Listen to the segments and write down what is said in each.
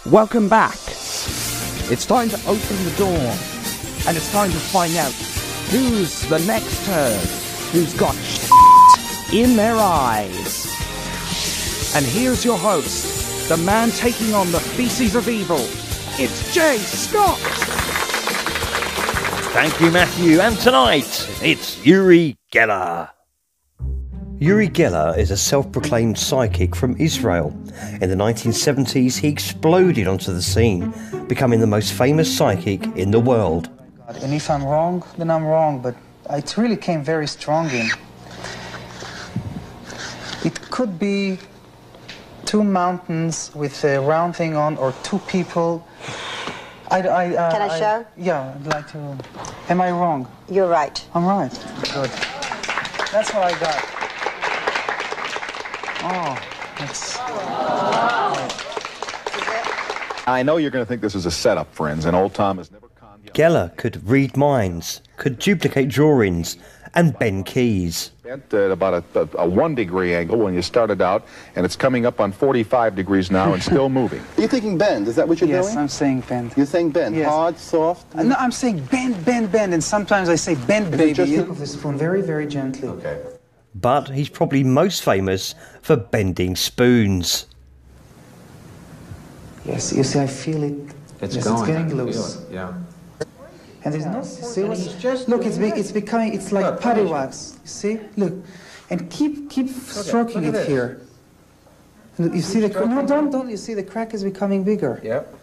Welcome back. It's time to open the door, and it's time to find out who's the next turd who's got in their eyes. And here's your host, the man taking on the feces of evil. It's Jay Scott. Thank you, Matthew. And tonight, it's Uri Geller. Uri Geller is a self-proclaimed psychic from Israel. In the 1970s, he exploded onto the scene, becoming the most famous psychic in the world. And if I'm wrong, then I'm wrong, but it really came very strong in. It could be two mountains with a round thing on, or two people. Can I show? Yeah, I'd like to. Am I wrong? You're right. I'm right. Good. That's what I got. Oh, that's... I know you're going to think this is a setup, friends, and old Tom has never conned you. Geller could read minds, could duplicate drawings, and bend keys. Bent at about a 1 degree angle when you started out, and it's coming up on 45 degrees now and still moving. Are you thinking bend? Is that what you're doing? Yes, I'm saying bend. You're saying bend? Yes. Hard, soft? No, I'm saying bend, bend, bend, and sometimes I say bend, baby. just- You move the spoon very, very gently. Okay. But he's probably most famous for bending spoons. Yes, you see, I feel it. It's yes, going. It's getting I can loose. feel it. Yeah. And there's no. See what? just Look, doing it's becoming. It's like Look, putty finish it. wax. You see? Look, and keep stroking look at it this. here. Look, you see the crack? No, don't. You see the crack is becoming bigger. Yep.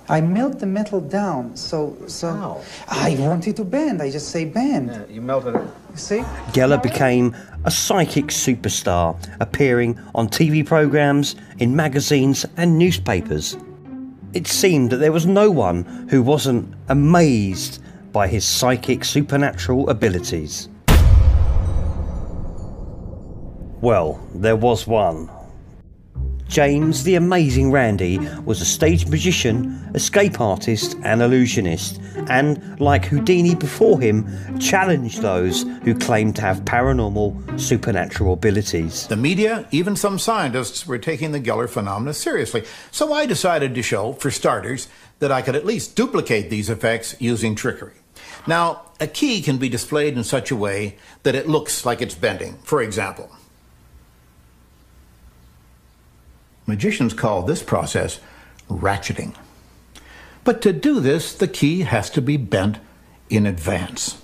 I melt the metal down, so. How? I want it to bend. I just say bend. Yeah, you melted it. You see? Geller became a psychic superstar, appearing on TV programs, in magazines and newspapers. It seemed that there was no one who wasn't amazed by his psychic supernatural abilities. Well, there was one. James the Amazing Randi was a stage magician, escape artist and illusionist, and, like Houdini before him, challenged those who claimed to have paranormal, supernatural abilities. The media, even some scientists, were taking the Geller phenomena seriously. So I decided to show, for starters, that I could at least duplicate these effects using trickery. Now, a key can be displayed in such a way that it looks like it's bending. For example, magicians call this process ratcheting. But to do this, the key has to be bent in advance.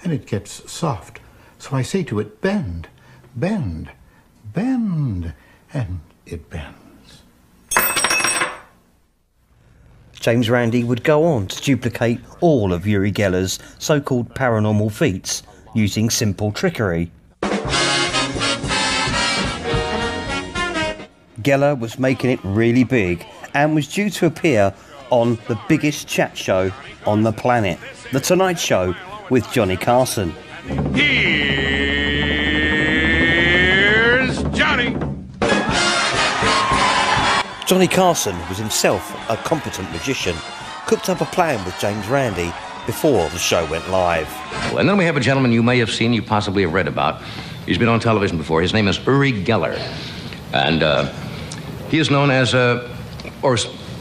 And it gets soft. So I say to it, bend, bend, bend, and it bends. James Randi would go on to duplicate all of Uri Geller's so-called paranormal feats using simple trickery. Geller was making it really big and was due to appear on the biggest chat show on the planet, The Tonight Show with Johnny Carson. Here's Johnny. Johnny Carson was himself a competent magician, cooked up a plan with James Randi before the show went live. And then we have a gentleman you may have seen, you possibly have read about. He's been on television before. His name is Uri Geller. And he is known as, or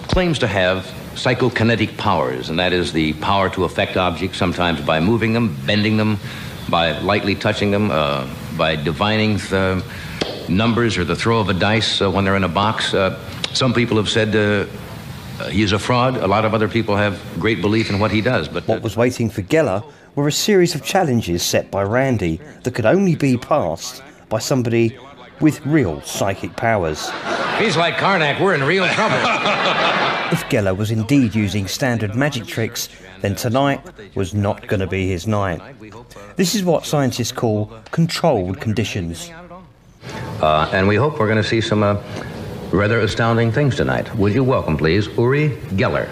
claims to have, psychokinetic powers, and that is the power to affect objects, sometimes by moving them, bending them, by lightly touching them, by divining the numbers or the throw of a dice when they're in a box. Some people have said he's a fraud. A lot of other people have great belief in what he does. But what was waiting for Geller were a series of challenges set by Randi that could only be passed by somebody with real psychic powers. He's like Karnak, we're in real trouble. If Geller was indeed using standard magic tricks, then tonight was not going to be his night. This is what scientists call controlled conditions. And we hope we're going to see some rather astounding things tonight. Would you welcome, please, Uri Geller?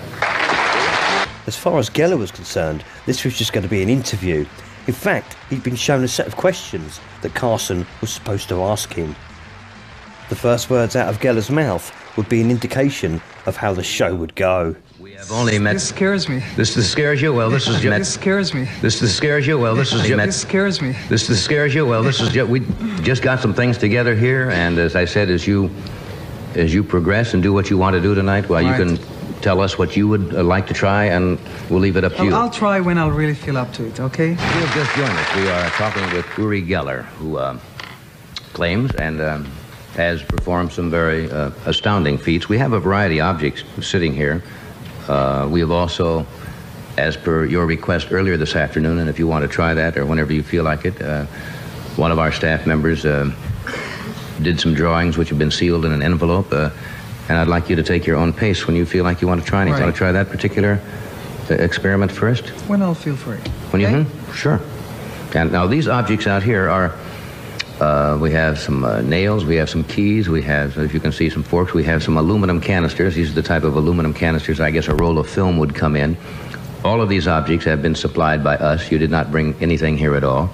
As far as Geller was concerned, this was just going to be an interview. In fact, he'd been shown a set of questions that Carson was supposed to ask him. The first words out of Geller's mouth would be an indication of how the show would go. We have only met... This scares me. This scares you? Well, this is... This scares me. This scares you? Well, this is... This scares me. This scares you? Well, this is... We just got some things together here, and as I said, as you as you progress and do what you want to do tonight, well, you can tell us what you would like to try, and we'll leave it up to you. I'll try when I'll really feel up to it, okay? If you'll just join us, we are talking with Uri Geller, who claims and has performed some very astounding feats. We have a variety of objects sitting here. We have also, as per your request earlier this afternoon, and if you want to try that or whenever you feel like it, one of our staff members did some drawings which have been sealed in an envelope, and I'd like you to take your own pace when you feel like you want to try anything. Want to try that particular experiment first? When I'll feel for it. When you Sure. And now these objects out here are, we have some nails, we have some keys, we have, if you can see, some forks, we have some aluminum canisters. These are the type of aluminum canisters I guess a roll of film would come in. All of these objects have been supplied by us. You did not bring anything here at all.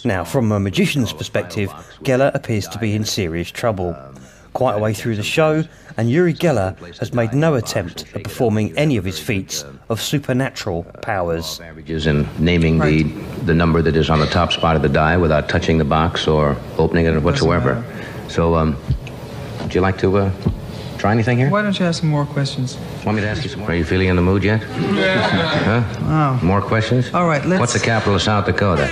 Now, from a magician's perspective, Geller appears to be in serious trouble. Quite a way through the show, and Uri Geller has made no attempt at performing any of his feats of supernatural powers. Averages in naming the number that is on the top spot of the die without touching the box or opening it whatsoever. So, would you like to try anything here? Why don't you ask some more questions? Want me to ask you some more? Are you feeling in the mood yet? Huh? Oh. More questions? All right, let's... What's the capital of South Dakota?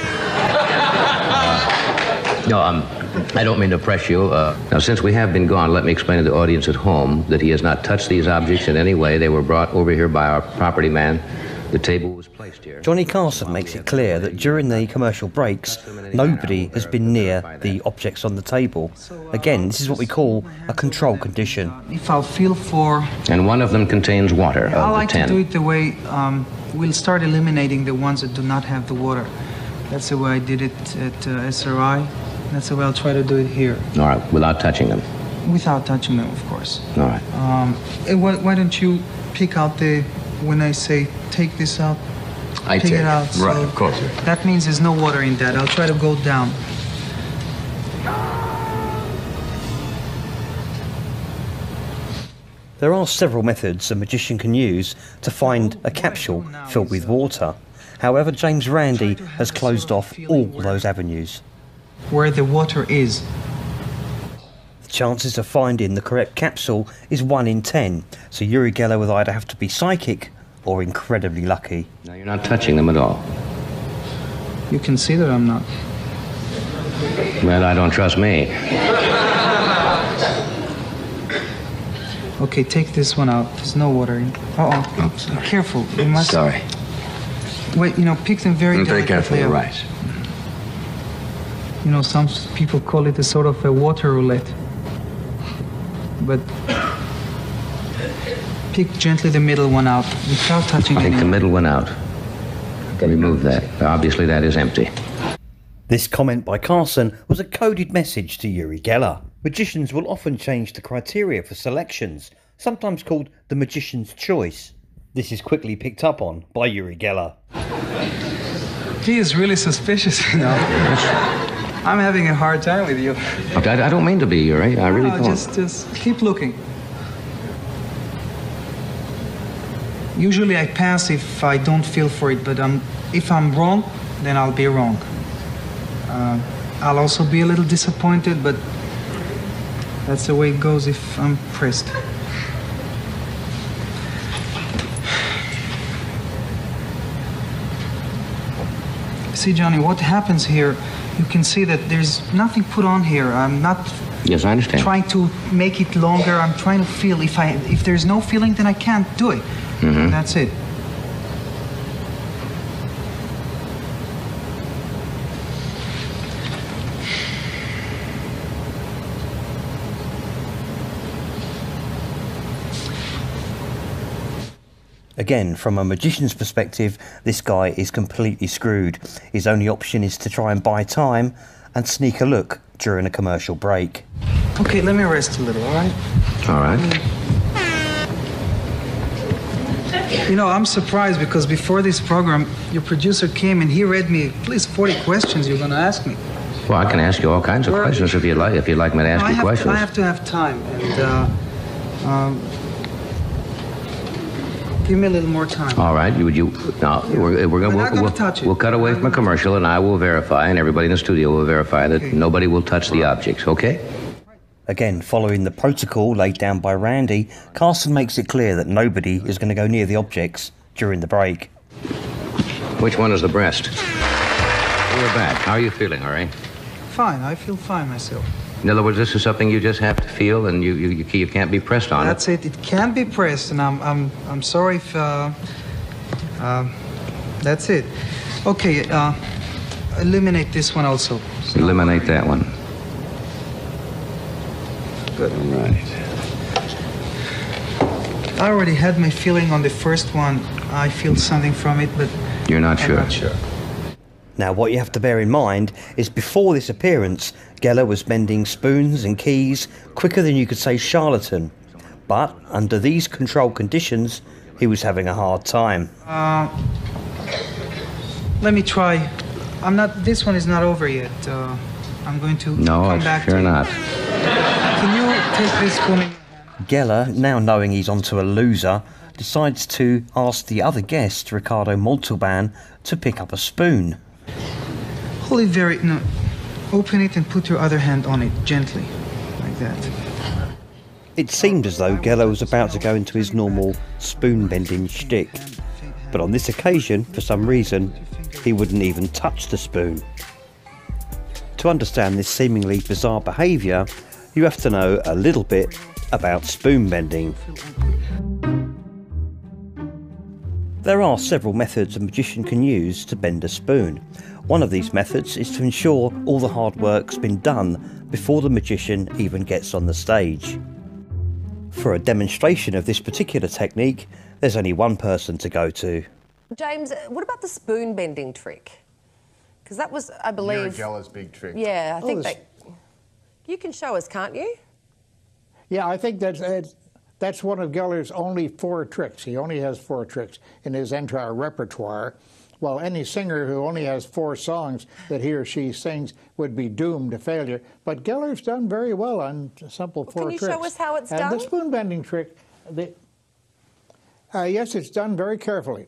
No, I don't mean to press you. Now, since we have been gone, let me explain to the audience at home that he has not touched these objects in any way. They were brought over here by our property man. The table was placed here. Johnny Carson makes it clear that during the commercial breaks, nobody has been near the objects on the table. Again, this is what we call a control condition. If I'll feel for... And one of them contains water, I like to do it the way we'll start eliminating the ones that do not have the water. That's the way I did it at SRI. That's the way I'll try to do it here. All right, without touching them? Without touching them, of course. All right. Why don't you pick out the... When I say take this out, take it out. Right, so of course. That means there's no water in that. I'll try to go down. There are several methods a magician can use to find a capsule filled with water. However, James Randi has closed off all those avenues. Where the water is. The chances of finding the correct capsule is 1 in 10, so Uri Geller would either have to be psychic or incredibly lucky. Now, you're not touching them at all. You can see that I'm not. Well, I don't trust me. Okay, take this one out. There's no water in. Uh-oh. Sorry. Careful. You must... Sorry. Wait, pick them very delicately. Very carefully, right. Some people call it a sort of a water roulette. But pick gently the middle one out without touching it. Take the middle one out. Remove that. Obviously, that is empty. This comment by Carson was a coded message to Uri Geller. Magicians will often change the criteria for selections, sometimes called the magician's choice. This is quickly picked up on by Uri Geller. He is really suspicious, I'm having a hard time with you. I don't mean to be, Uri. I really don't. Just keep looking. Usually I pass if I don't feel for it, but if I'm wrong, then I'll be wrong. I'll also be a little disappointed, but that's the way it goes if I'm pressed. See, Johnny, what happens here, you can see that there's nothing put on here. I'm not Yes, I understand. trying to make it longer. I'm trying to feel. If there's no feeling, then I can't do it. Mm-hmm. That's it. Again, from a magician's perspective, this guy is completely screwed. His only option is to try and buy time and sneak a look during a commercial break. Okay, let me rest a little, all right? All right. I'm surprised because before this program, your producer came and he read me at least 40 questions you're going to ask me. Well, I can ask you all kinds of questions if you'd like me to ask you questions. I have to have time, and give me a little more time. All right. Now, we'll cut away from a commercial, and I will verify, and everybody in the studio will verify that nobody will touch the objects, okay? Again, following the protocol laid down by Randy, Carson makes it clear that nobody is going to go near the objects during the break. Which one is the breast? We're back. How are you feeling, Uri? Fine, I feel fine myself. In other words, this is something you just have to feel, and you can't be pressed on. That's it. It can be pressed, and I'm sorry if that's it. Okay, eliminate this one also. Eliminate that one. Good. All right. I already had my feeling on the first one. I feel something from it, but You're not sure? I'm not sure. Now, what you have to bear in mind is before this appearance, Geller was bending spoons and keys quicker than you could say charlatan. But under these controlled conditions, he was having a hard time. Let me try. This one is not over yet. I'm going to come back sure to not. Can you take this spoon in your hand? Geller, now knowing he's onto a loser, decides to ask the other guest, Ricardo Montalban, to pick up a spoon. Hold it no. Open it and put your other hand on it, gently, like that. It seemed as though Geller was about to go into his normal spoon-bending shtick. But on this occasion, for some reason, he wouldn't even touch the spoon. To understand this seemingly bizarre behaviour, you have to know a little bit about spoon bending. There are several methods a magician can use to bend a spoon. One of these methods is to ensure all the hard work's been done before the magician even gets on the stage. For a demonstration of this particular technique, there's only one person to go to. James, what about the spoon bending trick? Because that was, I believe... Uri Geller's big trick. Yeah, I think that... You can show us, can't you? Yeah, I think that's one of Geller's only 4 tricks. He only has 4 tricks in his entire repertoire. Well, any singer who only has 4 songs that he or she sings would be doomed to failure. But Geller's done very well on simple 4 tricks. Can you show us how it's done? And the spoon bending trick, yes, it's done very carefully.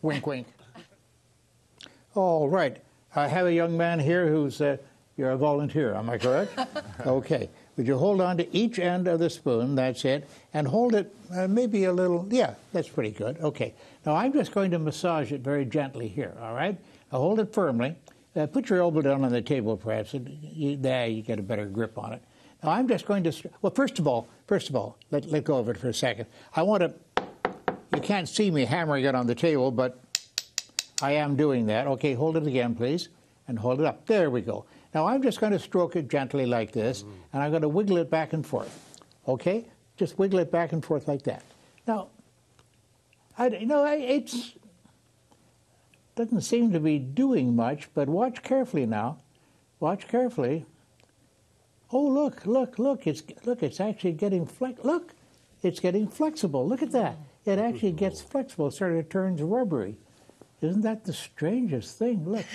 Wink, wink. All right. I have a young man here who's, you're a volunteer, am I correct? Okay. Would you hold on to each end of the spoon, that's it, and hold it maybe a little, yeah, that's pretty good. Okay. Now I'm just going to massage it very gently here, all right? Now hold it firmly. Put your elbow down on the table, perhaps. There, you get a better grip on it. Now I'm just going to, well, first of all, let go of it for a second. I want to, you can't see me hammering it on the table, but I am doing that. Okay, hold it again, please, and hold it up. There we go. Now I'm just going to stroke it gently like this, and I'm going to wiggle it back and forth. Okay? Just wiggle it back and forth like that. Now, it doesn't seem to be doing much, but watch carefully now. Watch carefully. Oh, look! It's actually getting it's getting flexible. Look at that. It actually gets flexible. It sort of turns rubbery. Isn't that the strangest thing? Look.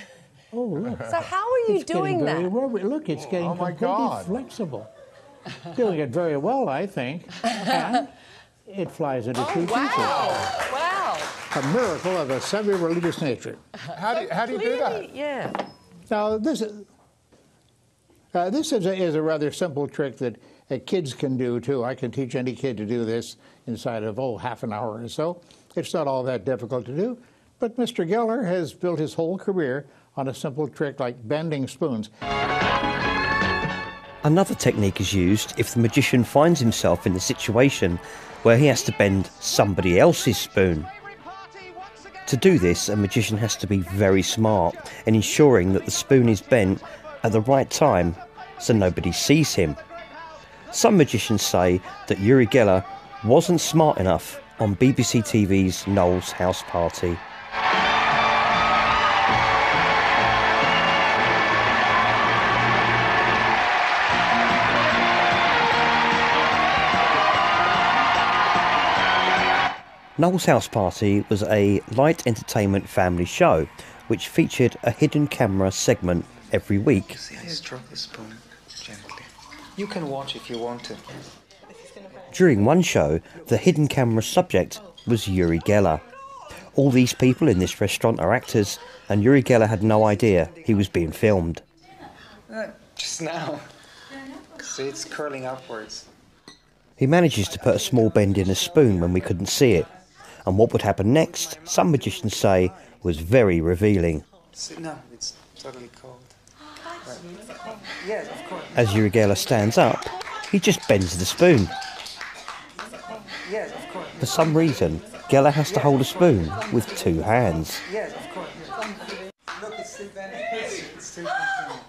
Oh, look. So how are you doing that? Look, it's getting completely flexible. Doing it very well, I think. And it flies into 2 pieces. Wow. A miracle of a semi-religious nature. How do you do that? Yeah. Now, this is a rather simple trick that kids can do, too. I can teach any kid to do this inside of, half an hour or so. It's not all that difficult to do. But Mr. Geller has built his whole career on a simple trick like bending spoons. Another technique is used if the magician finds himself in a situation where he has to bend somebody else's spoon. To do this, a magician has to be very smart in ensuring that the spoon is bent at the right time so nobody sees him. Some magicians say that Uri Geller wasn't smart enough on BBC TV's Noel's House Party. Noel's House Party was a light entertainment family show which featured a hidden camera segment every week. See, I stroke the spoon gently. You can watch if you want to. During one show, the hidden camera subject was Uri Geller. All these people in this restaurant are actors, and Uri Geller had no idea he was being filmed. Just now. See, it's curling upwards. He manages to put a small bend in a spoon when we couldn't see it. And what would happen next, some magicians say, was very revealing. See, no, it's totally cold. Right. Yes, of course. As Uri Geller stands up, he just bends the spoon. Yes, of course. For some reason, Geller has to hold a spoon with 2 hands. Yes, of course. Look, it's still bending. It's still continuing.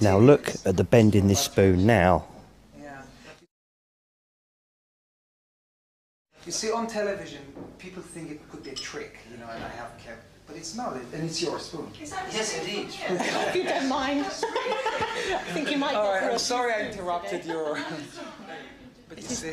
Now look at the bend in this spoon now. Yeah. You see, on television, people think it could be a trick, you know, and I have kept, but it's not, and it's your spoon. Yes, indeed. If you don't mind. I think you might. All right, I'm sorry I interrupted your. But you see.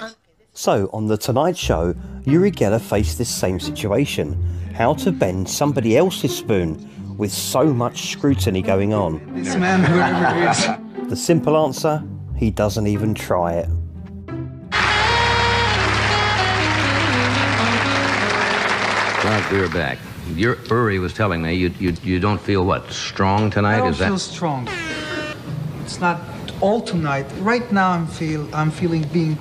So, on The Tonight Show, Uri Geller faced this same situation. How to bend somebody else's spoon with so much scrutiny going on. This man, whoever he is. The simple answer, he doesn't even try it. Well, we're back. Uri was telling me you don't feel what, strong tonight? I don't feel strong. It's not all tonight. Right now I'm feeling being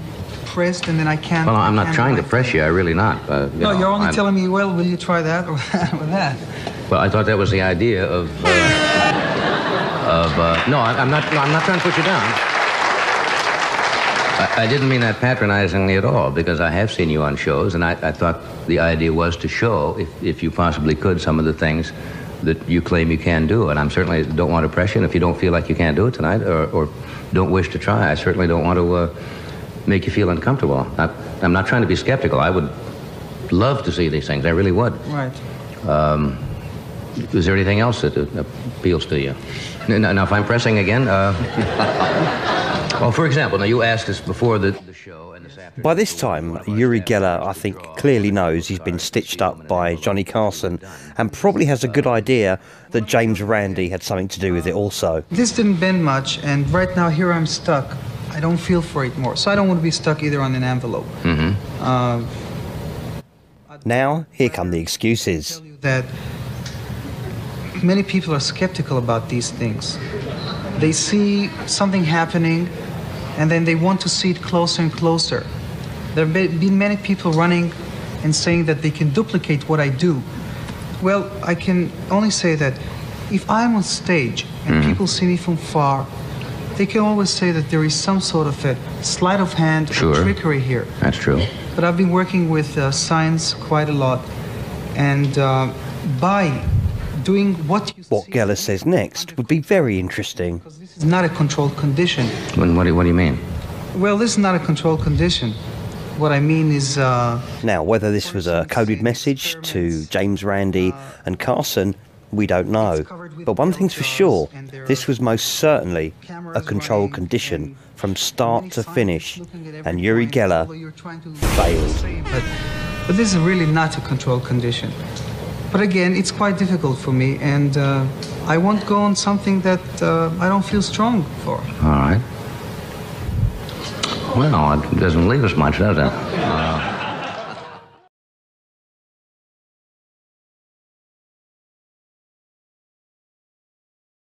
pressed, and then I can't. Well, I'm not trying to press you. I really not. No, you're only telling me. Well, will you try that or that? Well, I thought that was the idea of. No, I'm not. No, I'm not trying to put you down. I didn't mean that patronizingly at all, because I have seen you on shows, and I thought the idea was to show, if you possibly could, some of the things that you claim you can do. And I certainly don't want to press you, and if you don't feel like you can't do it tonight, or don't wish to try, I certainly don't want to make you feel uncomfortable. I'm not trying to be skeptical. I would love to see these things. I really would. Right. Is there anything else that appeals to you? Now, if I'm pressing again, well, for example, now you asked us before the show and this afternoon. By this time, Uri Geller, I think, clearly knows he's been stitched up by Johnny Carson and probably has a good idea that James Randi had something to do with it also. This didn't bend much, and right now here I'm stuck. I don't feel for it more, so I don't want to be stuck either on an envelope. Mm-hmm. Now, here come the excuses. That many people are skeptical about these things. They see something happening, and then they want to see it closer and closer. There have been many people running and saying that they can duplicate what I do. Well, I can only say that if I'm on stage and people see me from far, they can always say that there is some sort of a sleight of hand or trickery here. That's true. But I've been working with science quite a lot, and by doing what Geller says next would be very interesting. This is not a controlled condition. What do you mean? Well, this is not a controlled condition. What I mean is... Now, whether this was a coded message to James Randi and Carson, we don't know. But one thing's for sure, this was most certainly a controlled condition from start to finish, and Uri Geller failed. But this is really not a controlled condition. But again, it's quite difficult for me, and I won't go on something that I don't feel strong for. All right. Well, it doesn't leave us much, does it?